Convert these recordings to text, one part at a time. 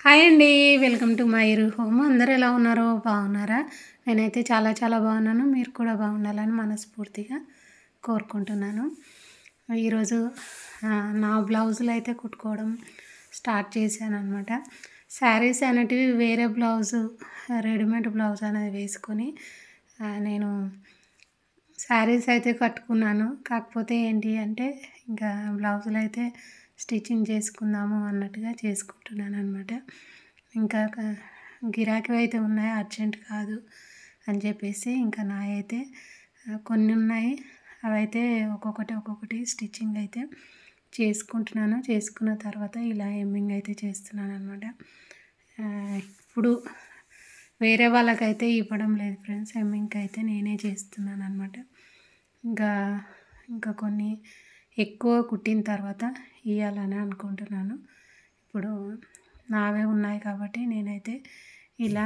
Hi అండి. Welcome to my home. అందరూ ఎలా ఉన్నారో బాగున్నారా? నేనైతే చాలా చాలా బాగున్నాను. మీరు కూడా బాగుండాలని మనస్ఫూర్తిగా కోరుకుంటున్నాను. ఈరోజు నా బ్లౌజులు అయితే కుట్టుకోవడం స్టార్ట్ చేశానన్నమాట. శారీస్ అనేటివి వేరే బ్లౌజు రెడీమేడ్ బ్లౌజ్ అనేది వేసుకొని నేను శారీస్ అయితే కట్టుకున్నాను. కాకపోతే ఏంటి అంటే ఇంకా బ్లౌజులు అయితే స్టిచ్చింగ్ చేసుకుందాము అన్నట్టుగా చేసుకుంటున్నాను అనమాట. ఇంకా గిరాకీ అయితే ఉన్నాయి, అర్జెంట్ కాదు అని చెప్పేసి ఇంకా నా అయితే కొన్ని ఉన్నాయి. అవైతే ఒక్కొక్కటి స్టిచ్చింగ్ అయితే చేసుకుంటున్నాను. చేసుకున్న తర్వాత ఇలా హెమ్మింగ్ అయితే చేస్తున్నాను అనమాట. ఇప్పుడు వేరే వాళ్ళకైతే ఇవ్వడం లేదు ఫ్రెండ్స్. హెమ్మింగ్కి అయితే నేనే చేస్తున్నాను అనమాట. ఇంకా కొన్ని ఎక్కువ కుట్టిన తర్వాత ఇవ్వాలని అనుకుంటున్నాను. ఇప్పుడు నావే ఉన్నాయి కాబట్టి నేనైతే ఇలా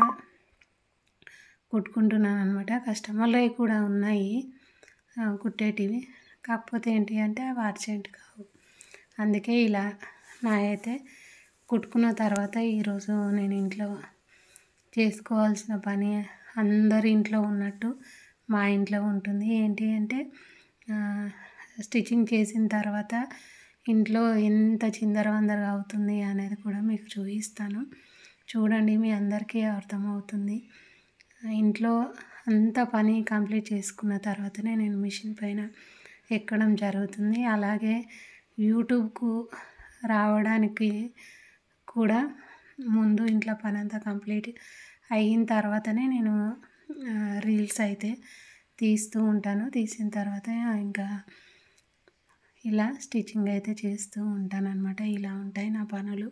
కుట్టుకుంటున్నాను అనమాట. కస్టమర్లవి కూడా ఉన్నాయి కుట్టేటివి. కాకపోతే ఏంటి అంటే అవి అర్జెంట్ కావు. అందుకే ఇలా నా అయితే కుట్టుకున్న తర్వాత ఈరోజు నేను ఇంట్లో చేసుకోవాల్సిన పని అందరి ఇంట్లో ఉన్నట్టు మా ఇంట్లో ఉంటుంది. ఏంటి అంటే స్టిచ్చింగ్ చేసిన తర్వాత ఇంట్లో ఎంత చిందరవందరగా అవుతుంది అనేది కూడా మీకు చూపిస్తాను. చూడండి, మీ అందరికీ అర్థమవుతుంది. ఇంట్లో అంత పని కంప్లీట్ చేసుకున్న తర్వాతనే నేను మిషన్ పైన ఎక్కడం జరుగుతుంది. అలాగే యూట్యూబ్కు రావడానికి కూడా ముందు ఇంట్లో పని అంతా కంప్లీట్ అయిన తర్వాతనే నేను రీల్స్ అయితే తీస్తూ ఉంటాను. తీసిన తర్వాత ఇంకా ఇలా స్టిచ్చింగ్ అయితే చేస్తూ ఉంటాను అనమాట. ఇలా ఉంటాయి నా పనులు.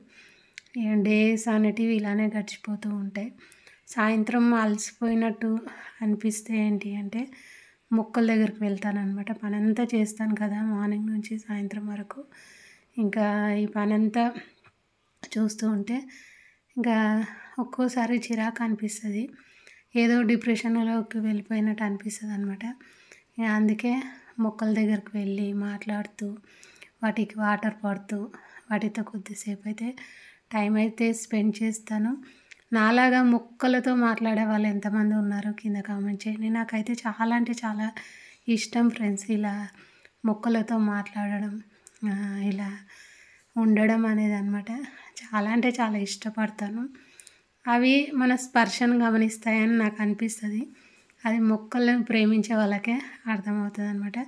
డేస్ అనేటివి ఇలానే గడిచిపోతూ ఉంటాయి. సాయంత్రం అలసిపోయినట్టు అనిపిస్తే ఏంటి అంటే మొక్కల దగ్గరికి వెళ్తాను అనమాట. పని అంతా చేస్తాను కదా మార్నింగ్ నుంచి సాయంత్రం వరకు. ఇంకా ఈ పని అంతా చూస్తూ ఉంటే ఇంకా ఒక్కోసారి చిరాకు అనిపిస్తుంది. ఏదో డిప్రెషన్లోకి వెళ్ళిపోయినట్టు అనిపిస్తుంది అనమాట. అందుకే మొక్కల దగ్గరికి వెళ్ళి మాట్లాడుతూ వాటికి వాటర్ పడుతూ వాటితో కొద్దిసేపు అయితే టైం అయితే స్పెండ్ చేస్తాను. నాలాగా మొక్కలతో మాట్లాడే వాళ్ళు ఎంతమంది ఉన్నారో కింద కామెంట్ చేయండి. నాకైతే చాలా అంటే చాలా ఇష్టం ఫ్రెండ్స్ ఇలా మొక్కలతో మాట్లాడడం, ఇలా ఉండడం అనేది అనమాట. చాలా అంటే చాలా ఇష్టపడతాను. అవి మన స్పర్శను గమనిస్తాయని నాకు అనిపిస్తుంది. అది మొక్కలను ప్రేమించే వాళ్ళకే అర్థమవుతుంది అనమాట.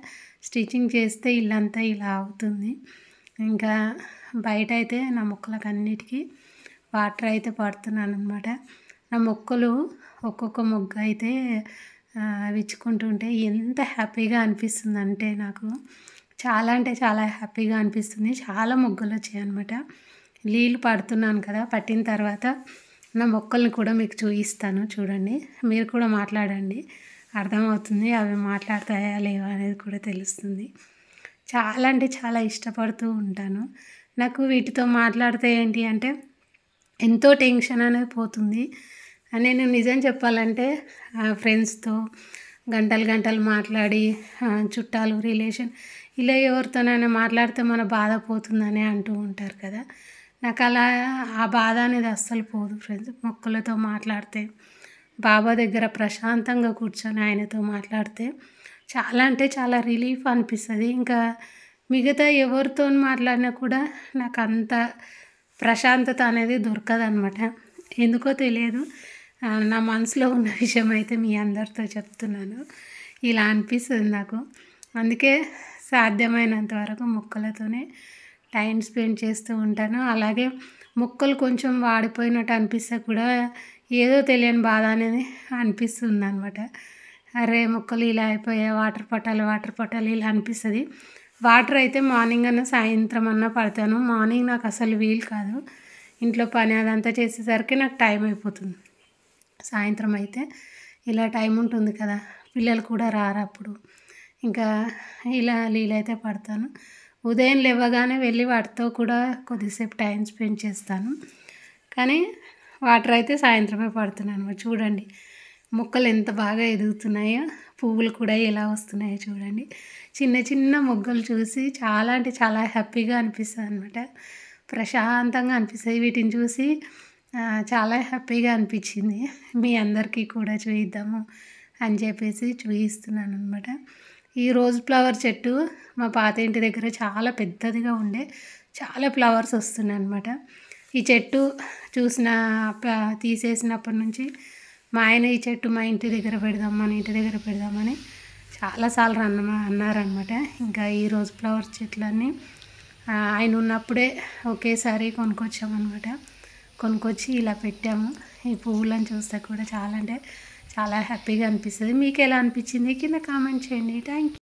స్టిచ్చింగ్ చేస్తే ఇల్లంతా ఇలా అవుతుంది. ఇంకా బయట అయితే నా మొక్కలకు అన్నిటికీ వాటర్ అయితే పడుతున్నాను అనమాట. నా మొక్కలు ఒక్కొక్క మొగ్గ అయితే విచ్చుకుంటుంటే ఎంత హ్యాపీగా అనిపిస్తుంది అంటే నాకు చాలా అంటే చాలా హ్యాపీగా అనిపిస్తుంది. చాలా మొగ్గలు వచ్చాయి అనమాట. నీళ్ళు పడుతున్నాను కదా, పట్టిన తర్వాత నా మొక్కల్ని కూడా మీకు చూపిస్తాను. చూడండి, మీరు కూడా మాట్లాడండి, అర్థమవుతుంది. అవి మాట్లాడతాయా లేవా అనేది కూడా తెలుస్తుంది. చాలా అంటే చాలా ఇష్టపడుతూ ఉంటాను. నాకు వీటితో మాట్లాడితే ఏంటి అంటే ఎంతో టెన్షన్ అనేది పోతుంది. నేను నిజం చెప్పాలంటే ఫ్రెండ్స్తో గంటలు మాట్లాడి చుట్టాలు రిలేషన్ ఇలా ఎవరితోనైనా మాట్లాడితే మన బాధ పోతుందని అంటూ ఉంటారు కదా. నాకు అలా ఆ బాధ అనేది అస్సలు పోదు ఫ్రెండ్స్. మొక్కలతో మాట్లాడితే, బాబా దగ్గర ప్రశాంతంగా కూర్చొని ఆయనతో మాట్లాడితే చాలా అంటే చాలా రిలీఫ్ అనిపిస్తుంది. ఇంకా మిగతా ఎవరితో మాట్లాడినా కూడా నాకు అంత ప్రశాంతత అనేది దొరకదనమాట. ఎందుకో తెలియదు. నా మనసులో ఉన్న విషయం అయితే మీ అందరితో చెప్తున్నాను. ఇలా అనిపిస్తుంది నాకు. అందుకే సాధ్యమైనంత వరకు మొక్కలతోనే టైం స్పెండ్ చేస్తూ ఉంటాను. అలాగే మొక్కలు కొంచెం వాడిపోయినట్టు అనిపిస్తే కూడా ఏదో తెలియని బాధ అనేది అనిపిస్తుంది అనమాట. అరే మొక్కలు ఇలా అయిపోయాయి, వాటర్ పట్టాలి ఇలా అనిపిస్తుంది. వాటర్ అయితే మార్నింగ్ అన్నా సాయంత్రం అన్నా పడతాను. మార్నింగ్ నాకు అసలు వీలు కాదు. ఇంట్లో పని అదంతా చేసేసరికి నాకు టైం అయిపోతుంది. సాయంత్రం అయితే ఇలా టైం ఉంటుంది కదా, పిల్లలు కూడా రారు అప్పుడు. ఇంకా ఇలా నీళ్ళైతే పడతాను. ఉదయం లేవగానే వెళ్ళి వాటితో కూడా కొద్దిసేపు టైం స్పెండ్ చేస్తాను. కానీ వాటర్ అయితే సాయంత్రమే పడుతున్నాను. చూడండి మొక్కలు ఎంత బాగా ఎదుగుతున్నాయో, పువ్వులు కూడా ఎలా వస్తున్నాయో చూడండి. చిన్న చిన్న మొగ్గలు చూసి చాలా అంటే చాలా హ్యాపీగా అనిపిస్తుంది అనమాట. ప్రశాంతంగా అనిపిస్తుంది వీటిని చూసి. చాలా హ్యాపీగా అనిపించింది. మీ అందరికీ కూడా చూయిద్దాము అని చెప్పేసి చూయిస్తున్నాననమాట. ఈ రోజ్ ఫ్లవర్ చెట్టు మా పాత ఇంటి దగ్గర చాలా పెద్దదిగా ఉండే చాలా ఫ్లవర్స్ వస్తున్నాయన్నమాట. ఈ చెట్టు చూసిన తీసేసినప్పటి నుంచి మా ఆయన ఈ చెట్టు మా ఇంటి దగ్గర పెడదాం, మన ఇంటి దగ్గర పెడదామని చాలాసార్లు అన్నారనమాట. ఇంకా ఈ రోజ్ ఫ్లవర్ చెట్లన్నీ ఆయన ఉన్నప్పుడే ఒకేసారి కొనుక్కొచ్చామన్నమాట. కొనుక్కొచ్చి ఇలా పెట్టాము. ఈ పువ్వులను చూస్తే కూడా చాలా అంటే చాలా హ్యాపీగా అనిపిస్తుంది. మీకు ఎలా అనిపించింది కింద కామెంట్ చేయండి. Thank you.